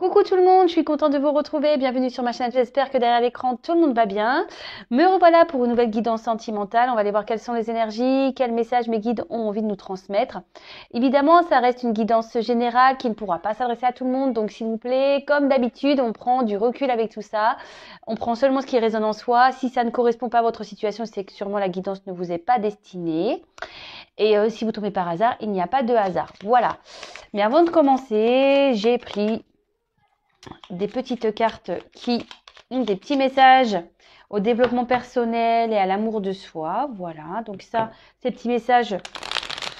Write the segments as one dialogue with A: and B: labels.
A: Coucou tout le monde, je suis contente de vous retrouver. Bienvenue sur ma chaîne. J'espère que derrière l'écran, tout le monde va bien. Me revoilà pour une nouvelle guidance sentimentale. On va aller voir quelles sont les énergies, quels messages mes guides ont envie de nous transmettre. Évidemment, ça reste une guidance générale qui ne pourra pas s'adresser à tout le monde. Donc, s'il vous plaît, comme d'habitude, on prend du recul avec tout ça. On prend seulement ce qui résonne en soi. Si ça ne correspond pas à votre situation, c'est que sûrement la guidance ne vous est pas destinée. Et si vous tombez par hasard, il n'y a pas de hasard. Voilà. Mais avant de commencer, j'ai pris des petites cartes qui ont des petits messages au développement personnel et à l'amour de soi. Voilà, donc ça, ces petits messages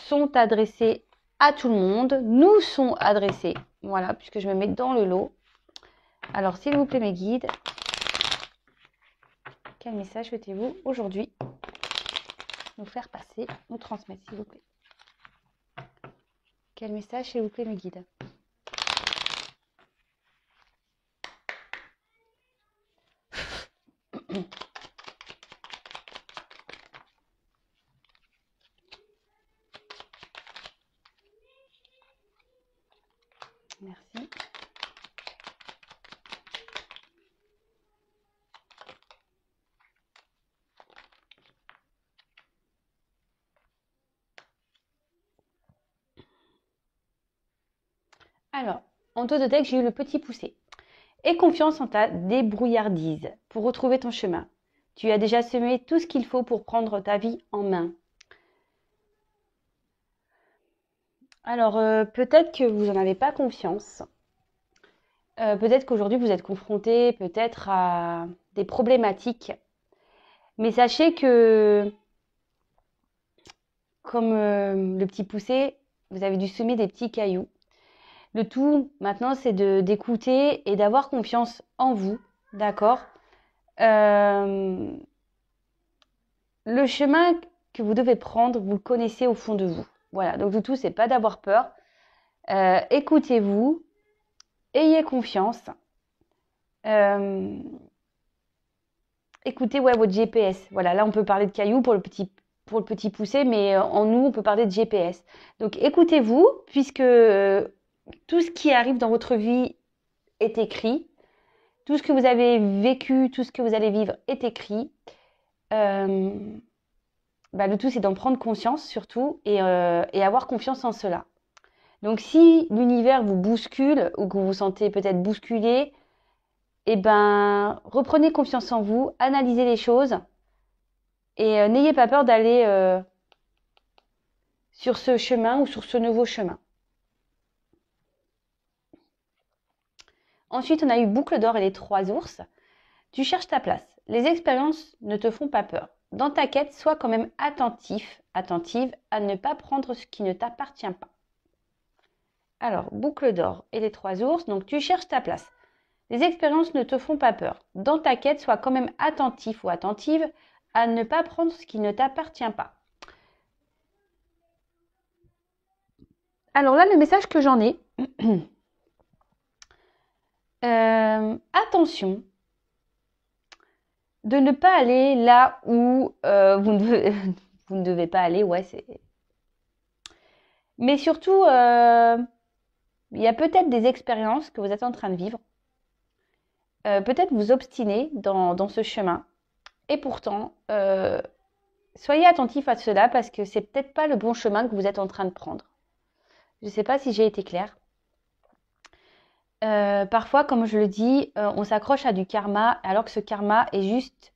A: sont adressés à tout le monde, nous sont adressés. Voilà, puisque je me mets dans le lot. Alors, s'il vous plaît, mes guides, quel message souhaitez-vous aujourd'hui nous faire passer, nous transmettre, s'il vous plaît? Quel message, s'il vous plaît, mes guides? Merci. Alors, en dos de deck, j'ai eu le petit poussé. Aie confiance en ta débrouillardise pour retrouver ton chemin. Tu as déjà semé tout ce qu'il faut pour prendre ta vie en main. Alors, peut-être que vous n'en avez pas confiance. Peut-être qu'aujourd'hui, vous êtes confronté peut-être à des problématiques. Mais sachez que, comme le petit poussé, vous avez dû semer des petits cailloux. Le tout, maintenant, c'est d'écouter et d'avoir confiance en vous, d'accord? Le chemin que vous devez prendre, vous le connaissez au fond de vous. Voilà, donc le tout, c'est pas d'avoir peur. Écoutez-vous, ayez confiance. Écoutez votre GPS. Voilà, là, on peut parler de cailloux pour le petit poussé, mais en nous, on peut parler de GPS. Donc, écoutez-vous, puisque tout ce qui arrive dans votre vie est écrit. Tout ce que vous avez vécu, tout ce que vous allez vivre est écrit. Le tout, c'est d'en prendre conscience surtout et avoir confiance en cela. Donc, si l'univers vous bouscule ou que vous vous sentez peut-être bousculé, reprenez confiance en vous, analysez les choses et n'ayez pas peur d'aller sur ce chemin ou sur ce nouveau chemin. Ensuite, on a eu Boucle d'or et les 3 ours. Tu cherches ta place. Les expériences ne te font pas peur. Dans ta quête, sois quand même attentif, attentive à ne pas prendre ce qui ne t'appartient pas. Alors, Boucle d'or et les 3 ours, donc tu cherches ta place. Les expériences ne te font pas peur. Dans ta quête, sois quand même attentif ou attentive à ne pas prendre ce qui ne t'appartient pas. Alors là, le message que j'en ai, attention de ne pas aller là où vous ne devez pas aller. Ouais, mais surtout, il y a peut-être des expériences que vous êtes en train de vivre. Peut-être vous obstiner dans ce chemin. Et pourtant, soyez attentif à cela parce que c'est peut-être pas le bon chemin que vous êtes en train de prendre. Je ne sais pas si j'ai été claire. Parfois, comme je le dis, on s'accroche à du karma alors que ce karma est juste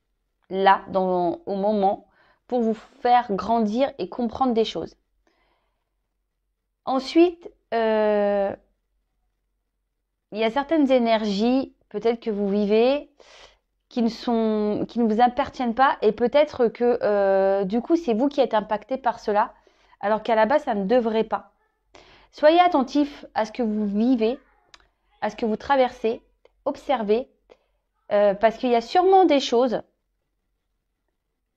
A: là, au moment, pour vous faire grandir et comprendre des choses. Ensuite, il y a certaines énergies, peut-être que vous vivez, qui ne vous appartiennent pas et peut-être que du coup, c'est vous qui êtes impacté par cela, alors qu'à la base, ça ne devrait pas. Soyez attentif à ce que vous vivez, à ce que vous traversez, observez, parce qu'il y a sûrement des choses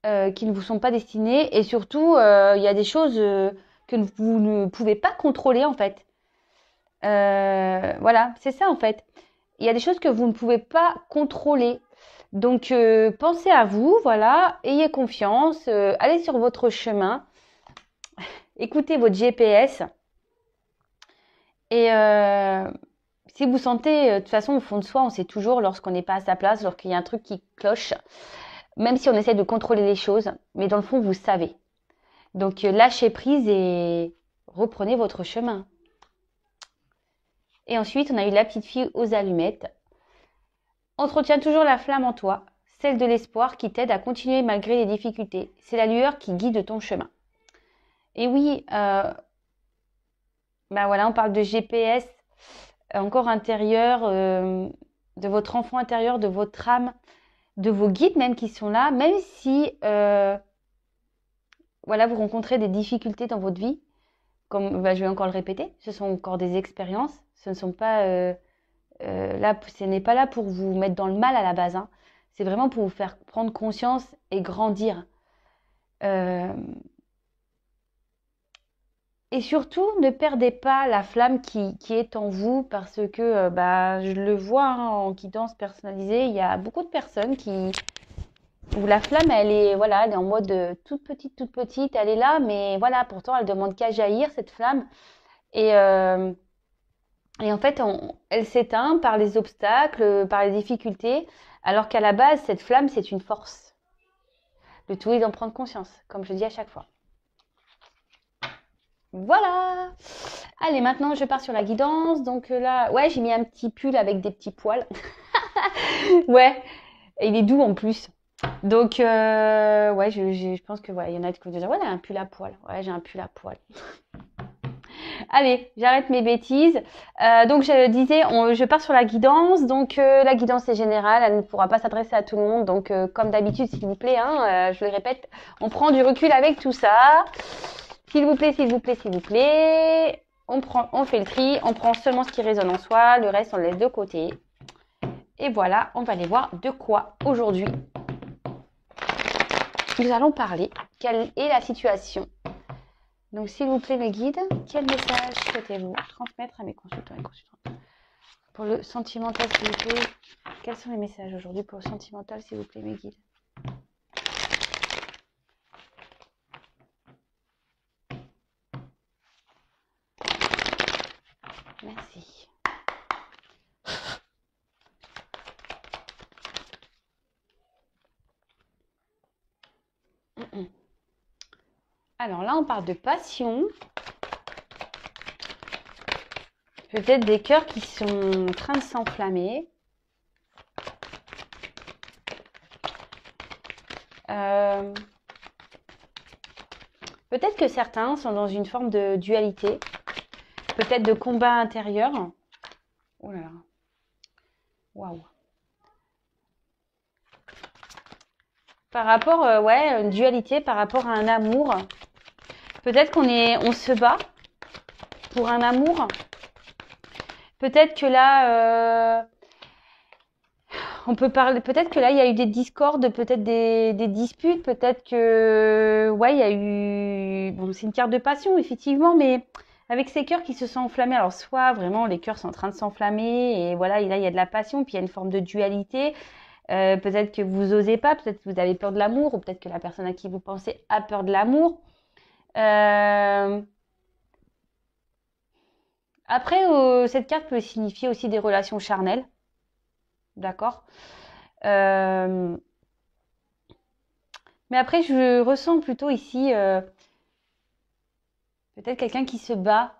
A: qui ne vous sont pas destinées et surtout, il y a des choses que vous ne pouvez pas contrôler en fait. Voilà, c'est ça en fait. Il y a des choses que vous ne pouvez pas contrôler. Donc, pensez à vous, voilà, ayez confiance, allez sur votre chemin, écoutez votre GPS et Si vous sentez, de toute façon, au fond de soi, on sait toujours lorsqu'on n'est pas à sa place, lorsqu'il y a un truc qui cloche, même si on essaie de contrôler les choses, mais dans le fond, vous savez. Donc, lâchez prise et reprenez votre chemin. Et ensuite, on a eu la petite fille aux allumettes. Entretiens toujours la flamme en toi, celle de l'espoir qui t'aide à continuer malgré les difficultés. C'est la lueur qui guide ton chemin. Et oui, voilà, on parle de GPS encore intérieur, de votre enfant intérieur, de votre âme, de vos guides même qui sont là, même si voilà, vous rencontrez des difficultés dans votre vie, comme je vais encore le répéter, ce sont encore des expériences, ce ne sont pas là, ce n'est pas là pour vous mettre dans le mal à la base, hein. C'est vraiment pour vous faire prendre conscience et grandir. Et surtout, ne perdez pas la flamme qui est en vous parce que je le vois hein, en guidance personnalisée, il y a beaucoup de personnes où la flamme, elle est en mode toute petite, elle est là, mais voilà, pourtant elle demande qu'à jaillir cette flamme. Et en fait, elle s'éteint par les obstacles, par les difficultés, alors qu'à la base, cette flamme, c'est une force. Le tout est d'en prendre conscience, comme je dis à chaque fois. Voilà. Allez, maintenant, je pars sur la guidance. Donc là, ouais, j'ai mis un petit pull avec des petits poils. Ouais, et il est doux en plus. Donc, ouais, je pense que il y en a qui vont dire, ouais, elle a un pull à poil. Ouais, j'ai un pull à poil. Allez, j'arrête mes bêtises. Donc, je disais, je pars sur la guidance. Donc, la guidance est générale. Elle ne pourra pas s'adresser à tout le monde. Donc, comme d'habitude, s'il vous plaît, hein, je le répète, on prend du recul avec tout ça. S'il vous plaît, s'il vous plaît, s'il vous plaît. On fait le tri. On prend seulement ce qui résonne en soi. Le reste, on le laisse de côté. Et voilà, on va aller voir de quoi aujourd'hui nous allons parler. Quelle est la situation? Donc, s'il vous plaît, mes guides, quel message souhaitez-vous transmettre à mes consultants et consultantes? Pour le sentimental, s'il vous plaît, quels sont les messages aujourd'hui pour le sentimental, s'il vous plaît, mes guides? Merci. Alors là, on parle de passion. Peut-être des cœurs qui sont en train de s'enflammer. Peut-être que certains sont dans une forme de dualité. Peut-être de combat intérieur. Oh là là. Waouh. Par rapport, une dualité par rapport à un amour. Peut-être on se bat pour un amour. Peut-être que là, on peut parler. Peut-être que là, il y a eu des discordes, peut-être des disputes. Peut-être que, il y a eu. Bon, c'est une carte de passion, effectivement, mais avec ces cœurs qui se sont enflammés. Alors, soit vraiment les cœurs sont en train de s'enflammer et voilà, et là, il y a de la passion, puis il y a une forme de dualité. Peut-être que vous osez pas, peut-être que vous avez peur de l'amour, ou peut-être que la personne à qui vous pensez a peur de l'amour. Après, cette carte peut signifier aussi des relations charnelles. D'accord. Mais après, je ressens plutôt ici peut-être quelqu'un qui se bat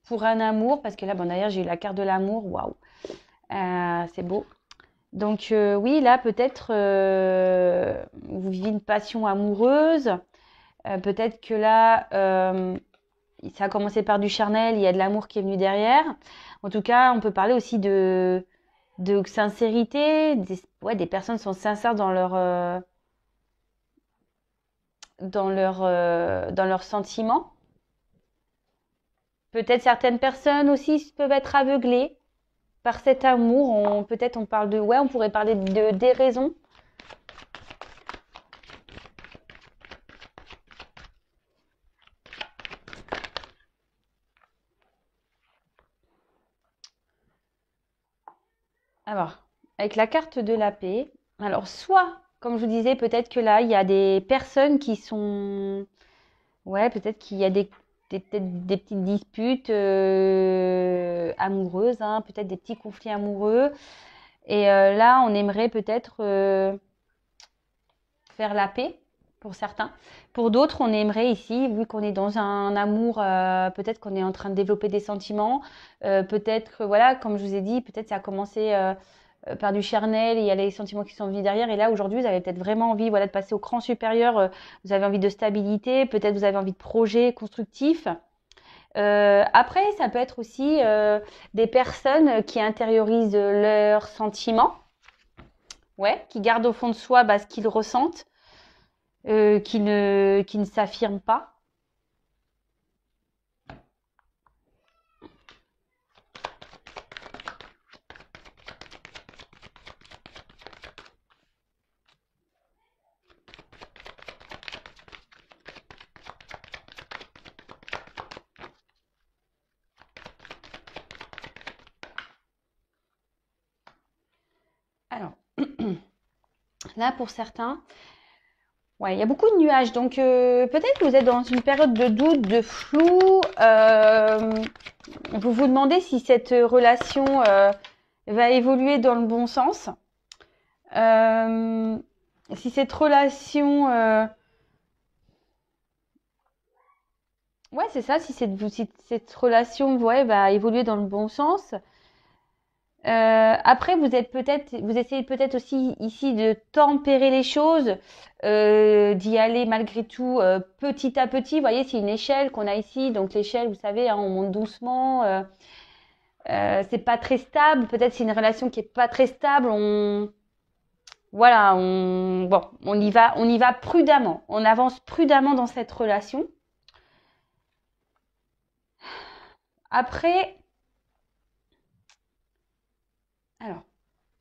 A: pour un amour, parce que là, bon, d'ailleurs, j'ai eu la carte de l'amour. Waouh, c'est beau. Donc oui, là peut-être vous vivez une passion amoureuse. Peut-être que là, ça a commencé par du charnel, il y a de l'amour qui est venu derrière. En tout cas, on peut parler aussi de sincérité. Des personnes sont sincères dans leurs sentiments. Peut-être certaines personnes aussi peuvent être aveuglées par cet amour. Peut-être on parle on pourrait parler de déraison. Alors, avec la carte de la paix, alors soit, comme je vous disais, peut-être que là, il y a des personnes qui sont... Ouais, peut-être qu'il y a des peut-être des petites disputes amoureuses, hein, peut-être des petits conflits amoureux. Et là, on aimerait peut-être faire la paix pour certains. Pour d'autres, on aimerait ici, vu qu'on est dans un amour, peut-être qu'on est en train de développer des sentiments, peut-être, voilà, comme je vous ai dit, peut-être ça a commencé par du charnel et il y a les sentiments qui sont venus derrière. Et là, aujourd'hui, vous avez peut-être vraiment envie, voilà, de passer au cran supérieur. Vous avez envie de stabilité, peut-être vous avez envie de projets constructifs. Après, ça peut être aussi des personnes qui intériorisent leurs sentiments, ouais, qui gardent au fond de soi ce qu'ils ressentent, qui ne s'affirment pas. Alors, là, pour certains, ouais, il y a beaucoup de nuages. Donc, peut-être que vous êtes dans une période de doute, de flou. Vous vous demandez si cette relation va évoluer dans le bon sens. Si cette relation... ouais, c'est ça. Si cette relation va évoluer dans le bon sens. Après, vous essayez peut-être aussi ici de tempérer les choses, d'y aller malgré tout petit à petit. Vous voyez, c'est une échelle qu'on a ici. Donc l'échelle, vous savez, hein, on monte doucement. C'est pas très stable. Peut-être c'est une relation qui est pas très stable. Voilà, on y va prudemment. On avance prudemment dans cette relation. Après, alors.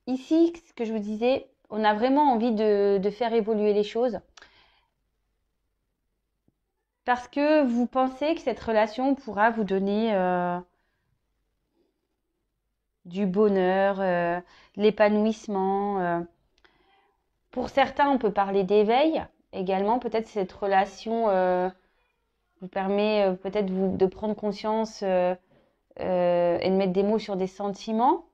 A: Ici, ce que je vous disais, on a vraiment envie de faire évoluer les choses parce que vous pensez que cette relation pourra vous donner du bonheur, de l'épanouissement. Pour certains, on peut parler d'éveil également. Peut-être cette relation vous permet peut-être de prendre conscience et de mettre des mots sur des sentiments.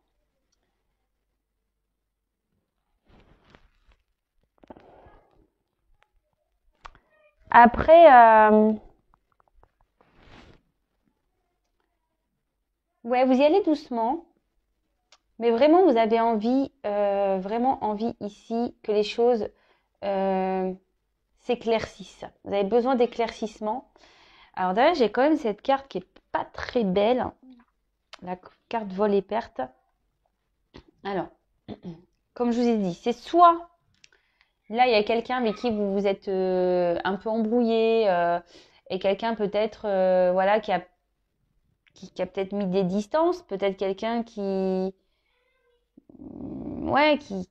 A: Après, ouais, vous y allez doucement, mais vraiment, vous avez vraiment envie ici que les choses s'éclaircissent. Vous avez besoin d'éclaircissement. Alors d'ailleurs, j'ai quand même cette carte qui est pas très belle, la carte vol et perte. Alors, comme je vous ai dit, c'est soit là, il y a quelqu'un avec qui vous vous êtes un peu embrouillé et quelqu'un peut-être voilà, qui a peut-être mis des distances, peut-être quelqu'un ouais, qui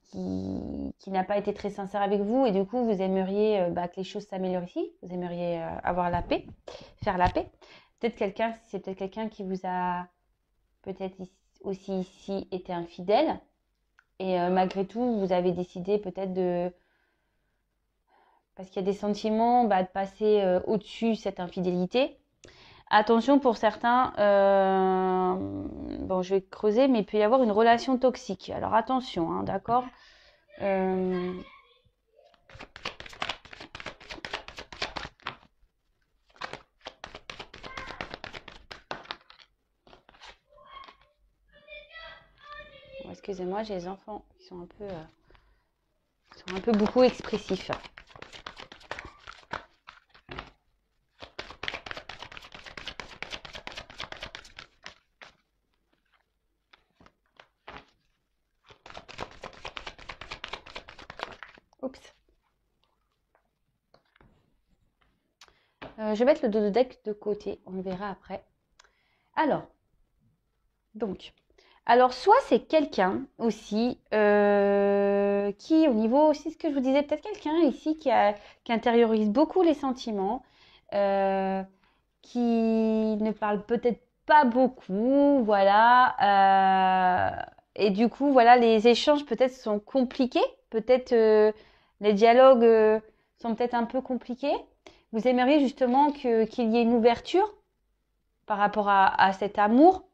A: n'a pas été très sincère avec vous et du coup, vous aimeriez que les choses s'améliorent ici, vous aimeriez avoir la paix, faire la paix. C'est peut-être quelqu'un qui vous a peut-être aussi ici été infidèle et malgré tout, vous avez décidé peut-être parce qu'il y a des sentiments, de passer au-dessus cette infidélité. Attention pour certains, bon je vais creuser, mais il peut y avoir une relation toxique. Alors attention, hein, d'accord excusez-moi, j'ai les enfants qui sont un peu beaucoup expressifs. Oups. Je vais mettre le dos de deck de côté, on le verra après. Alors, soit c'est quelqu'un aussi qui, au niveau aussi, ce que je vous disais, peut-être quelqu'un ici qui intériorise beaucoup les sentiments, qui ne parle peut-être pas beaucoup, voilà. Et du coup, voilà, les échanges peut-être sont compliqués, peut-être les dialogues sont peut-être un peu compliqués. Vous aimeriez justement qu'il y ait une ouverture par rapport à cet amour.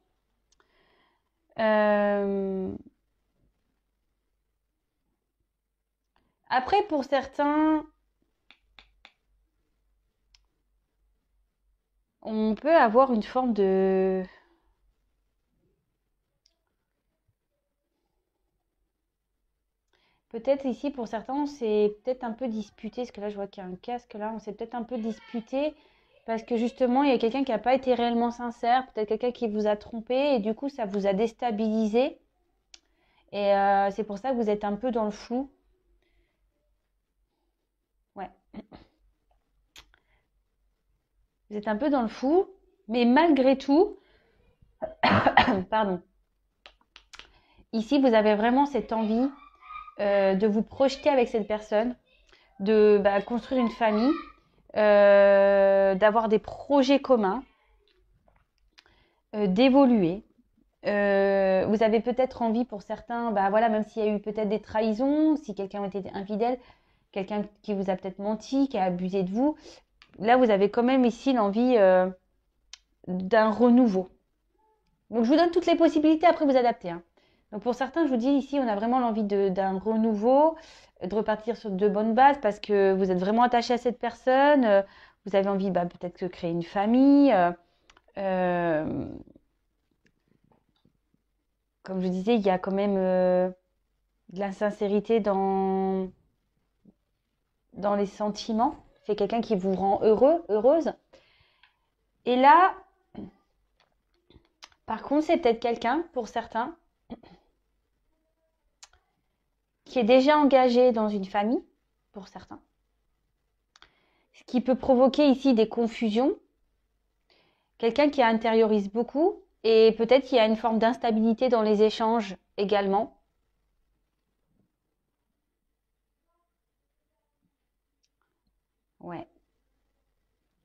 A: Après, pour certains, on peut avoir une forme de... Peut-être ici, pour certains, on s'est peut-être un peu disputé, parce que là, je vois qu'il y a un casque là, on s'est peut-être un peu disputé, parce que justement, il y a quelqu'un qui n'a pas été réellement sincère, peut-être quelqu'un qui vous a trompé, et du coup, ça vous a déstabilisé. Et c'est pour ça que vous êtes un peu dans le flou. Ouais, vous êtes un peu dans le flou, mais malgré tout, pardon, ici, vous avez vraiment cette envie de vous projeter avec cette personne, de construire une famille, d'avoir des projets communs, d'évoluer. Vous avez peut-être envie pour certains, voilà, même s'il y a eu peut-être des trahisons, si quelqu'un a été infidèle, quelqu'un qui vous a peut-être menti, qui a abusé de vous, là vous avez quand même ici l'envie d'un renouveau. Donc je vous donne toutes les possibilités, après vous adaptez. Hein. Donc pour certains, je vous dis ici, on a vraiment l'envie d'un renouveau, de repartir sur de bonnes bases parce que vous êtes vraiment attaché à cette personne, vous avez envie peut-être de créer une famille. Comme je disais, il y a quand même de la sincérité dans les sentiments. C'est quelqu'un qui vous rend heureux, heureuse. Et là, par contre, c'est peut-être quelqu'un, pour certains, qui est déjà engagé dans une famille, pour certains. Ce qui peut provoquer ici des confusions. Quelqu'un qui intériorise beaucoup et peut-être qu'il y a une forme d'instabilité dans les échanges également. Ouais.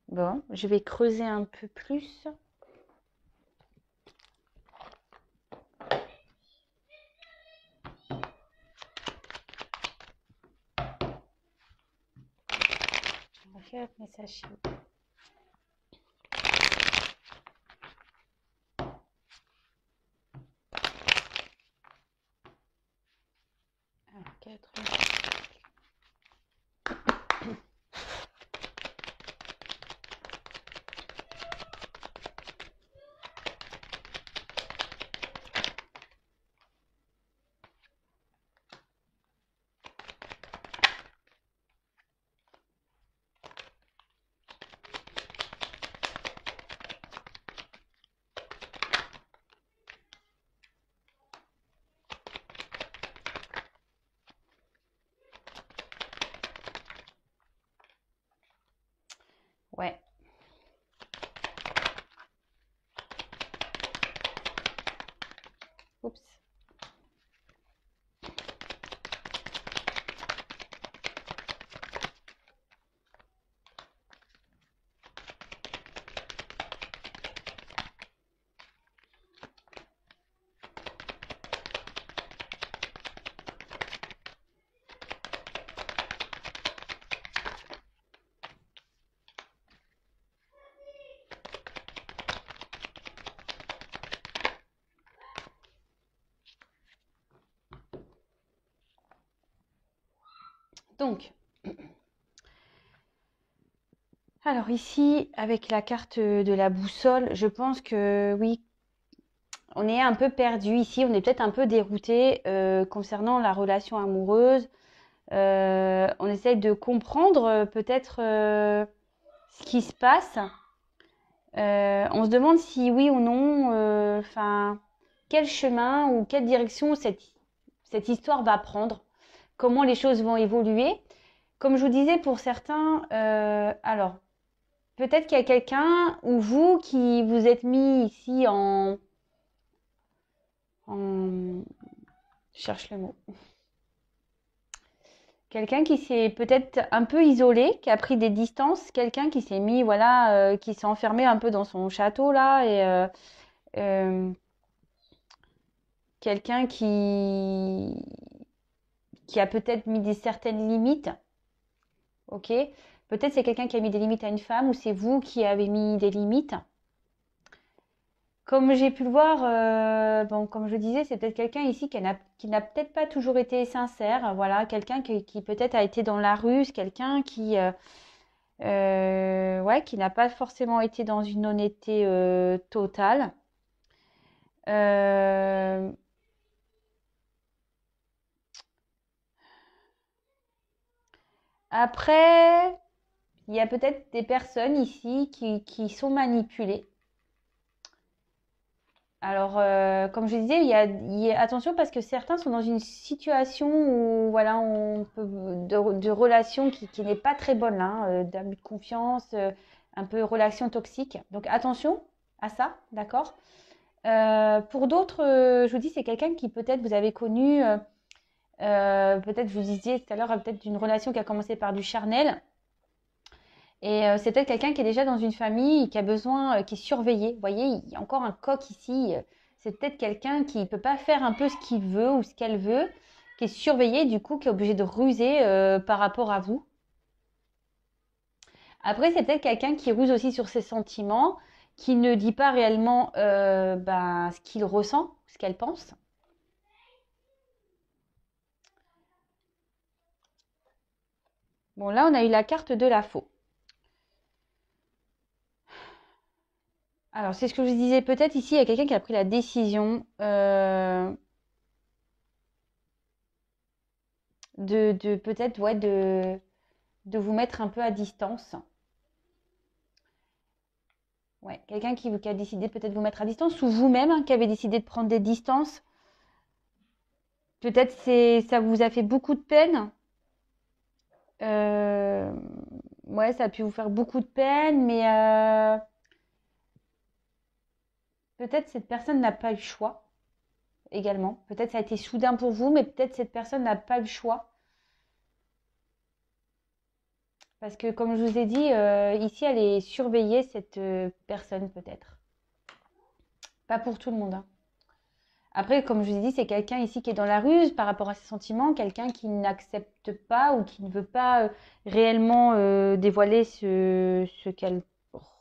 A: Bon, je vais creuser un peu plus. On va faire un message. Alors, 4. Ouais. Oups. Donc, alors ici, avec la carte de la boussole, je pense que oui, on est un peu perdu ici, on est peut-être un peu dérouté concernant la relation amoureuse. On essaye de comprendre peut-être ce qui se passe. On se demande si oui ou non, quel chemin ou quelle direction cette histoire va prendre, comment les choses vont évoluer. Comme je vous disais, pour certains, alors, peut-être qu'il y a quelqu'un ou vous qui vous êtes mis ici je cherche le mot. Quelqu'un qui s'est peut-être un peu isolé, qui a pris des distances, quelqu'un qui s'est mis, voilà, qui s'est enfermé un peu dans son château là, et euh, quelqu'un qui a peut-être mis des certaines limites, ok? Peut-être c'est quelqu'un qui a mis des limites à une femme ou c'est vous qui avez mis des limites. Comme j'ai pu le voir, bon, comme je disais, c'est peut-être quelqu'un ici qui n'a peut-être pas toujours été sincère. Voilà, quelqu'un qui peut-être a été dans la ruse, quelqu'un ouais, qui n'a pas forcément été dans une honnêteté totale. Euh, Après, il y a peut-être des personnes ici qui sont manipulées. Alors, comme je disais, attention parce que certains sont dans une situation où, voilà, de relation qui n'est pas très bonne, hein, d'abus de confiance, un peu relation toxique. Donc, attention à ça, d'accord? Pour d'autres, je vous dis, c'est quelqu'un qui peut-être vous avez connu, peut-être vous disiez tout à l'heure, peut-être d'une relation qui a commencé par du charnel. Et c'est peut-être quelqu'un qui est déjà dans une famille, qui a besoin, qui est surveillé. Vous voyez, il y a encore un coq ici. C'est peut-être quelqu'un qui ne peut pas faire un peu ce qu'il veut ou ce qu'elle veut, qui est surveillé, du coup, qui est obligé de ruser par rapport à vous. Après, c'est peut-être quelqu'un qui ruse aussi sur ses sentiments, qui ne dit pas réellement ce qu'il ressent, ce qu'elle pense. Bon, là, on a eu la carte de la faux. Alors, c'est ce que je disais. Peut-être ici, il y a quelqu'un qui a pris la décision de peut-être, ouais, de vous mettre un peu à distance. Ouais, quelqu'un qui a décidé peut-être de vous mettre à distance ou vous-même qui avez décidé de prendre des distances. Peut-être ça vous a fait beaucoup de peine. Euh, ouais, ça a pu vous faire beaucoup de peine, mais peut-être cette personne n'a pas eu le choix également. Peut-être ça a été soudain pour vous, mais peut-être cette personne n'a pas eu le choix. Parce que comme je vous ai dit, ici, elle est surveillée, cette personne peut-être. Pas pour tout le monde, hein. Après, comme je vous ai dit, c'est quelqu'un ici qui est dans la ruse par rapport à ses sentiments, quelqu'un qui n'accepte pas ou qui ne veut pas réellement dévoiler ce qu'elle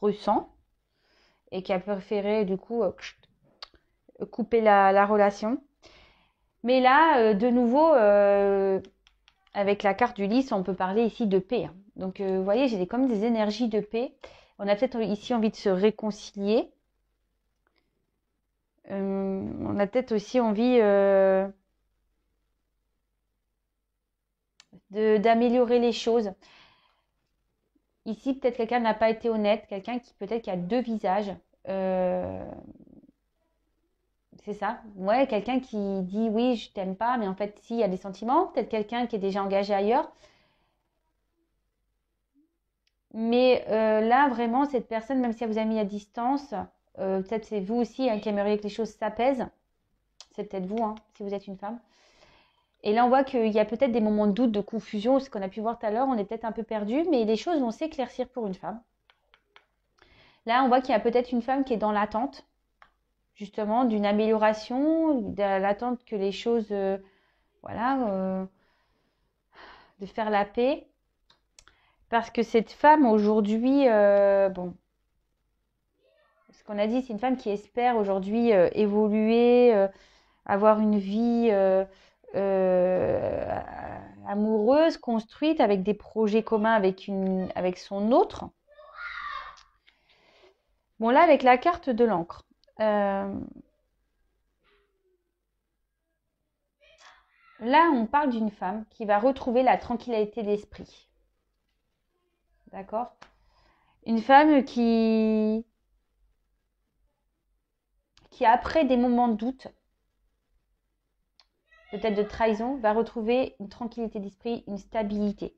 A: ressent et qui a préféré du coup couper la relation. Mais là, de nouveau, avec la carte du lys, on peut parler ici de paix, hein. Donc, vous voyez, j'ai comme des énergies de paix. On a peut-être ici envie de se réconcilier. On a peut-être aussi envie d'améliorer les choses. Ici, peut-être quelqu'un n'a pas été honnête, quelqu'un qui peut-être qui a deux visages. Euh, c'est ça. Ouais, quelqu'un qui dit oui, je t'aime pas, mais en fait, si, il y a des sentiments. Peut-être quelqu'un qui est déjà engagé ailleurs. Mais là, vraiment, cette personne, même si elle vous a mis à distance, peut-être c'est vous aussi qui aimeriez que les choses s'apaisent. C'est peut-être vous, hein, si vous êtes une femme. Et là, on voit qu'il y a peut-être des moments de doute, de confusion, ce qu'on a pu voir tout à l'heure, on est peut-être un peu perdu, mais les choses vont s'éclaircir pour une femme. Là, on voit qu'il y a peut-être une femme qui est dans l'attente, justement, d'une amélioration, de l'attente que les choses, voilà, de faire la paix. Parce que cette femme, aujourd'hui, bon, ce qu'on a dit, c'est une femme qui espère aujourd'hui évoluer, avoir une vie euh, amoureuse, construite, avec des projets communs avec son autre. Bon, là, avec la carte de l'encre. Là, on parle d'une femme qui va retrouver la tranquillité d'esprit. D'accord? Une femme qui, après des moments de doute, peut-être de trahison, va retrouver une tranquillité d'esprit, une stabilité.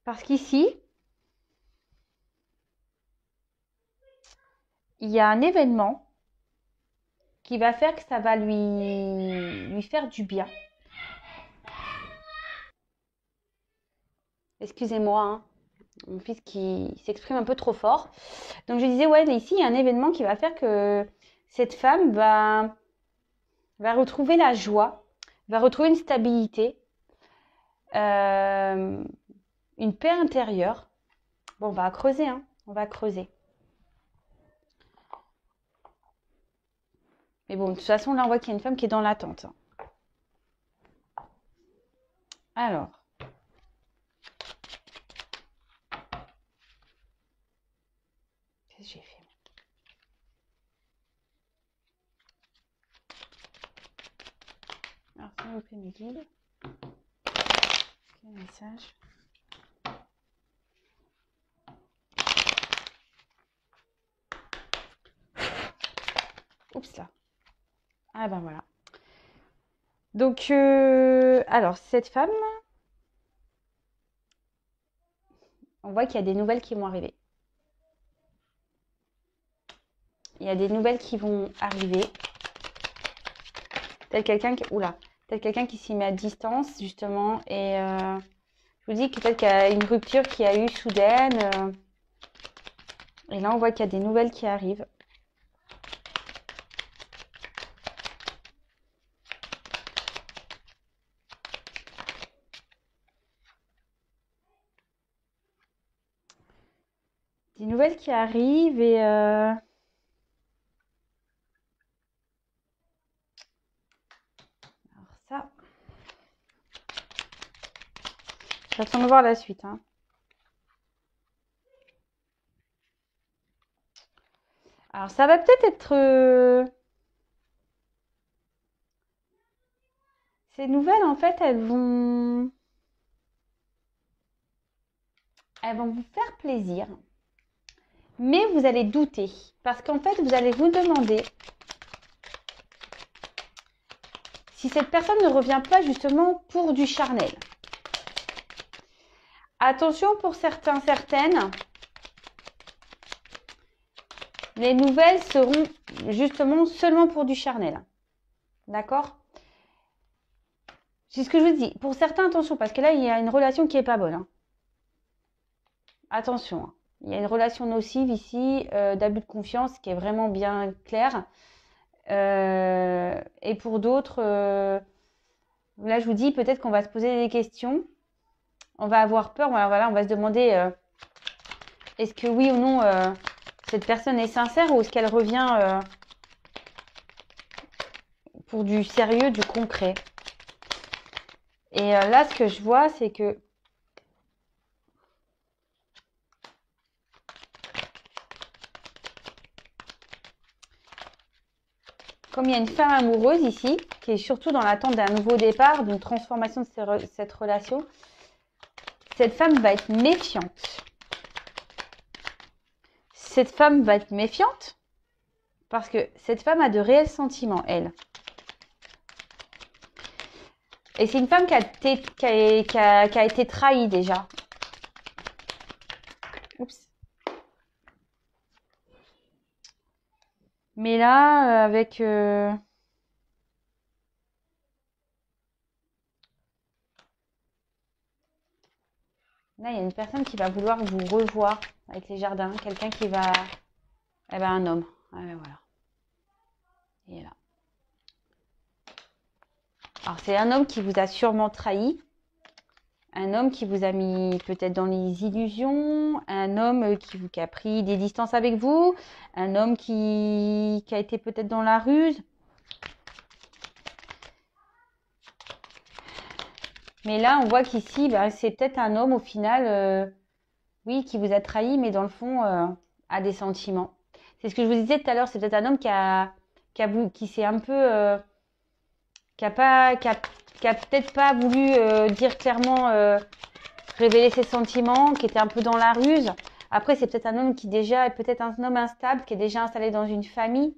A: Parce qu'ici, il y a un événement qui va faire que ça va lui faire du bien. Excusez-moi, hein, mon fils qui s'exprime un peu trop fort. Donc je disais, ouais, ici, il y a un événement qui va faire que cette femme va retrouver la joie, va retrouver une stabilité, une paix intérieure. Bon, on va creuser, hein. On va creuser. Mais bon, de toute façon, là, on voit qu'il y a une femme qui est dans l'attente. Alors. Qu'est-ce que j'ai fait? Alors, s'il vous plaît, mes guides. Quel message? Oups là. Ah ben voilà. Donc, alors, cette femme, on voit qu'il y a des nouvelles qui vont arriver. Il y a des nouvelles qui vont arriver. Tel quelqu'un qui... Oula. Tel quelqu'un qui s'y met à distance, justement. Et je vous dis que peut-être qu'il y a une rupture qui a eu soudaine. Et là, on voit qu'il y a des nouvelles qui arrivent. Des nouvelles qui arrivent et... Alors ça... J'attends de voir la suite. Hein. Alors ça va peut-être être... Ces nouvelles, en fait, elles vont vous faire plaisir. Mais vous allez douter. Parce qu'en fait, vous allez vous demander si cette personne ne revient pas justement pour du charnel. Attention pour certains, certaines. Les nouvelles seront justement seulement pour du charnel. D'accord? C'est ce que je vous dis. Pour certains, attention, parce que là, il y a une relation qui n'est pas bonne. Hein. Attention. Hein. Il y a une relation nocive ici, d'abus de confiance, qui est vraiment bien claire. Et pour d'autres, là, je vous dis, peut-être qu'on va se poser des questions. On va avoir peur. Voilà, on va se demander, est-ce que oui ou non, cette personne est sincère ou est-ce qu'elle revient pour du sérieux, du concret. Et là, ce que je vois, c'est que comme il y a une femme amoureuse ici, qui est surtout dans l'attente d'un nouveau départ, d'une transformation de cette relation, cette femme va être méfiante. Cette femme va être méfiante parce que cette femme a de réels sentiments, elle. Et c'est une femme qui a été trahie déjà. Oups. Mais là, avec... Là, il y a une personne qui va vouloir vous revoir avec les jardins. Quelqu'un qui va... Eh ben, un homme. Ah ben voilà. Et là. Alors, c'est un homme qui vous a sûrement trahi. Un homme qui vous a mis peut-être dans les illusions. Un homme qui a pris des distances avec vous. Un homme qui a été peut-être dans la ruse. Mais là, on voit qu'ici, c'est peut-être un homme au final, oui, qui vous a trahi, mais dans le fond, a des sentiments. C'est ce que je vous disais tout à l'heure, c'est peut-être un homme qui s'est un peu... qui a peut-être pas voulu dire clairement, révéler ses sentiments, qui était un peu dans la ruse. Après, c'est peut-être un homme qui déjà est peut-être un homme instable, qui est déjà installé dans une famille.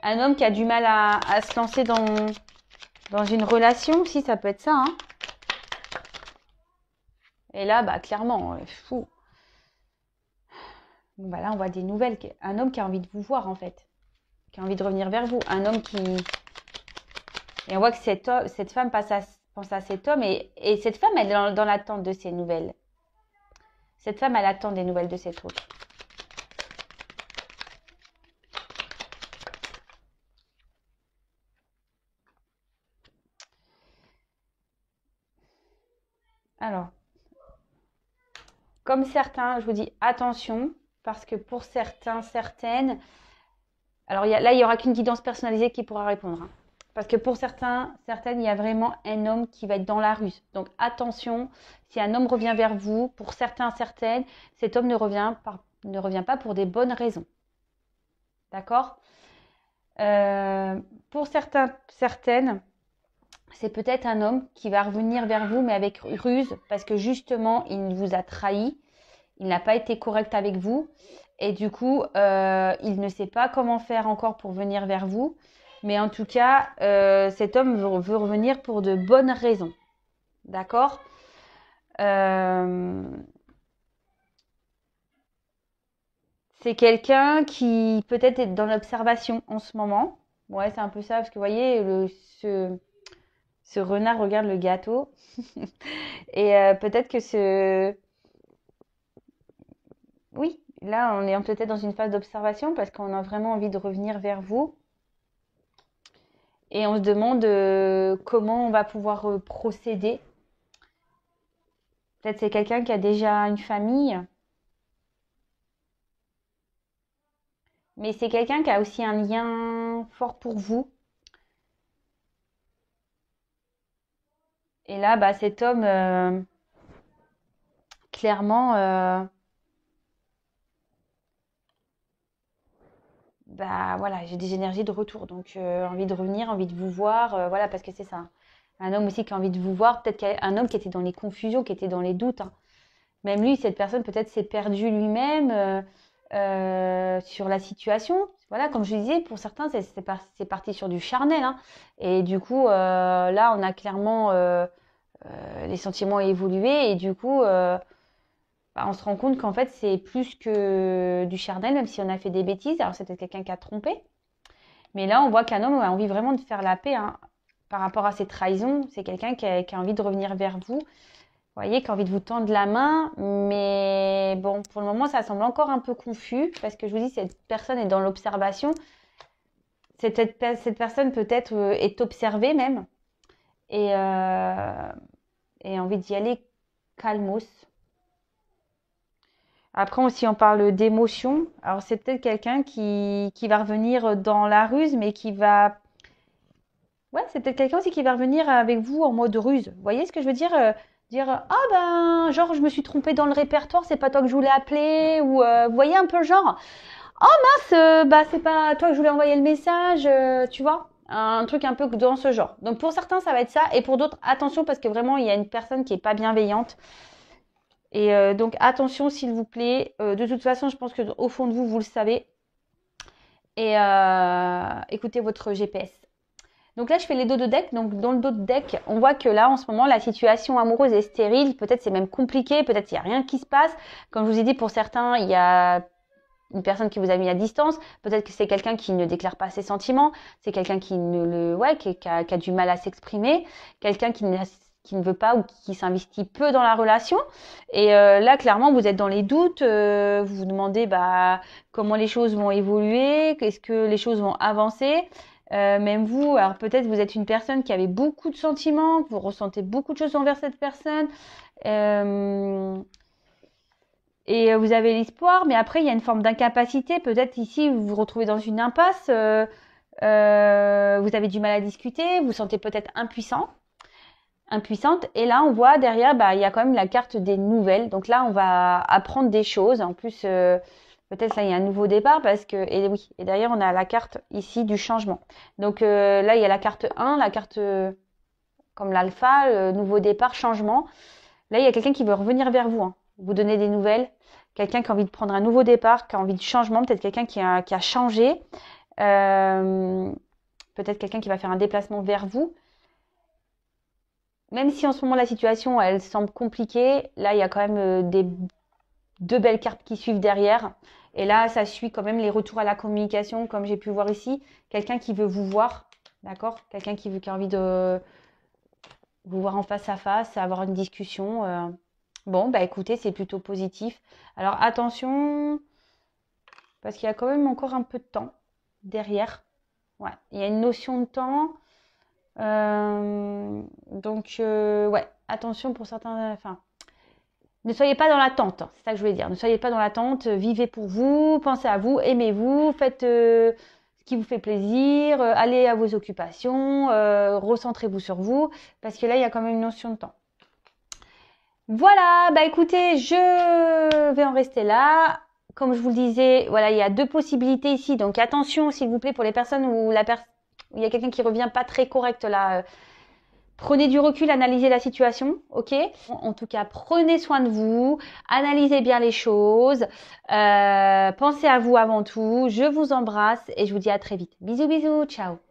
A: Un homme qui a du mal à se lancer dans une relation aussi, ça peut être ça. Hein. Et là, clairement, fou. Bon, là, on voit des nouvelles. Un homme qui a envie de vous voir, en fait. Qui a envie de revenir vers vous. Un homme qui... Et on voit que cette femme pense à cet homme. Et cette femme, elle est dans l'attente de ces nouvelles. Cette femme, elle attend des nouvelles de cet autre. comme certains, je vous dis attention, parce que pour certains, certaines, alors là, il n'y aura qu'une guidance personnalisée qui pourra répondre. Hein. Parce que pour certains, certaines, il y a vraiment un homme qui va être dans la ruse. Donc attention, si un homme revient vers vous, pour certains, certaines, cet homme ne revient pas pour des bonnes raisons. D'accord? Pour certains, certaines, c'est peut-être un homme qui va revenir vers vous, mais avec ruse, parce que justement, il vous a trahi, il n'a pas été correct avec vous, et du coup, il ne sait pas comment faire encore pour venir vers vous. Mais en tout cas, cet homme veut revenir pour de bonnes raisons. D'accord? C'est quelqu'un qui peut-être est dans l'observation en ce moment. Ouais, c'est un peu ça, parce que vous voyez, ce renard regarde le gâteau. Et peut-être que Oui, là, on est peut-être dans une phase d'observation parce qu'on a vraiment envie de revenir vers vous. Et on se demande comment on va pouvoir procéder. Peut-être c'est quelqu'un qui a déjà une famille, mais c'est quelqu'un qui a aussi un lien fort pour vous. Et là, bah, cet homme, clairement, bah voilà, j'ai des énergies de retour, donc envie de revenir, envie de vous voir, voilà, parce que c'est ça. Un homme aussi qui a envie de vous voir, peut-être qu'un homme qui était dans les confusions, qui était dans les doutes. Hein. Même lui, cette personne peut-être s'est perdu lui-même sur la situation. Voilà, comme je disais, pour certains, c'est parti sur du charnel. Hein. Et du coup, là, on a clairement les sentiments évolué et du coup, bah, on se rend compte qu'en fait, c'est plus que du charnel, même si on a fait des bêtises. Alors, c'est peut-être quelqu'un qui a trompé. Mais là, on voit qu'un homme a envie vraiment de faire la paix hein, par rapport à ses trahisons. C'est quelqu'un qui a envie de revenir vers vous. Vous voyez, qui a envie de vous tendre la main, mais bon, pour le moment, ça semble encore un peu confus parce que je vous dis, cette personne est dans l'observation. Cette personne peut-être est observée même et a envie d'y aller calmos. Après aussi, on parle d'émotion. Alors, c'est peut-être quelqu'un qui va revenir dans la ruse, mais qui va... Ouais, c'est peut-être quelqu'un aussi qui va revenir avec vous en mode ruse. Vous voyez ce que je veux dire dire ah ben genre je me suis trompée dans le répertoire, c'est pas toi que je voulais appeler ou vous voyez un peu le genre oh mince bah c'est pas toi que je voulais envoyer le message tu vois un truc un peu dans ce genre. Donc pour certains ça va être ça et pour d'autres attention parce que vraiment il y a une personne qui est pas bienveillante et donc attention s'il vous plaît. De toute façon je pense que au fond de vous vous le savez et écoutez votre GPS. Donc là, je fais les dos de deck. Donc dans le dos de deck, on voit que là, en ce moment, la situation amoureuse est stérile. Peut-être c'est même compliqué. Peut-être il n'y a rien qui se passe. Comme je vous ai dit, pour certains, il y a une personne qui vous a mis à distance. Peut-être que c'est quelqu'un qui ne déclare pas ses sentiments. C'est quelqu'un qui a du mal à s'exprimer. Quelqu'un qui ne veut pas ou qui s'investit peu dans la relation. Et là, clairement, vous êtes dans les doutes. Vous vous demandez bah, comment les choses vont évoluer. Est-ce que les choses vont avancer même vous, alors peut-être vous êtes une personne qui avait beaucoup de sentiments, que vous ressentez beaucoup de choses envers cette personne, et vous avez l'espoir, mais après il y a une forme d'incapacité. Peut-être ici vous vous retrouvez dans une impasse, vous avez du mal à discuter, vous vous sentez peut-être impuissante. Et là on voit derrière, bah il y a quand même la carte des nouvelles. Donc là on va apprendre des choses. En plus. Peut-être là, il y a un nouveau départ parce que, et oui, et derrière, on a la carte ici du changement. Donc là, il y a la carte 1, la carte comme l'alpha, nouveau départ, changement. Là, il y a quelqu'un qui veut revenir vers vous, hein, vous donner des nouvelles. Quelqu'un qui a envie de prendre un nouveau départ, qui a envie de changement, peut-être quelqu'un qui a changé. Peut-être quelqu'un qui va faire un déplacement vers vous. Même si en ce moment, la situation, elle semble compliquée, là, il y a quand même deux belles cartes qui suivent derrière. Et là, ça suit quand même les retours à la communication, comme j'ai pu voir ici. Quelqu'un qui veut vous voir, d'accord? Quelqu'un qui a envie de vous voir en face à face, avoir une discussion. Bon, bah écoutez, c'est plutôt positif. Alors attention, parce qu'il y a quand même encore un peu de temps derrière. Ouais, il y a une notion de temps. Donc, ouais, attention pour certains... Enfin, Ne soyez pas dans l'attente, c'est ça que je voulais dire. Ne soyez pas dans l'attente, vivez pour vous, pensez à vous, aimez-vous, faites ce qui vous fait plaisir, allez à vos occupations, recentrez-vous sur vous, parce que là, il y a quand même une notion de temps. Voilà, bah écoutez, je vais en rester là. Comme je vous le disais, voilà, il y a deux possibilités ici, donc attention s'il vous plaît pour les personnes où il y a quelqu'un qui revient pas très correct là. Prenez du recul, analysez la situation, ok? En tout cas, prenez soin de vous, analysez bien les choses, pensez à vous avant tout. Je vous embrasse et je vous dis à très vite. Bisous, bisous, ciao!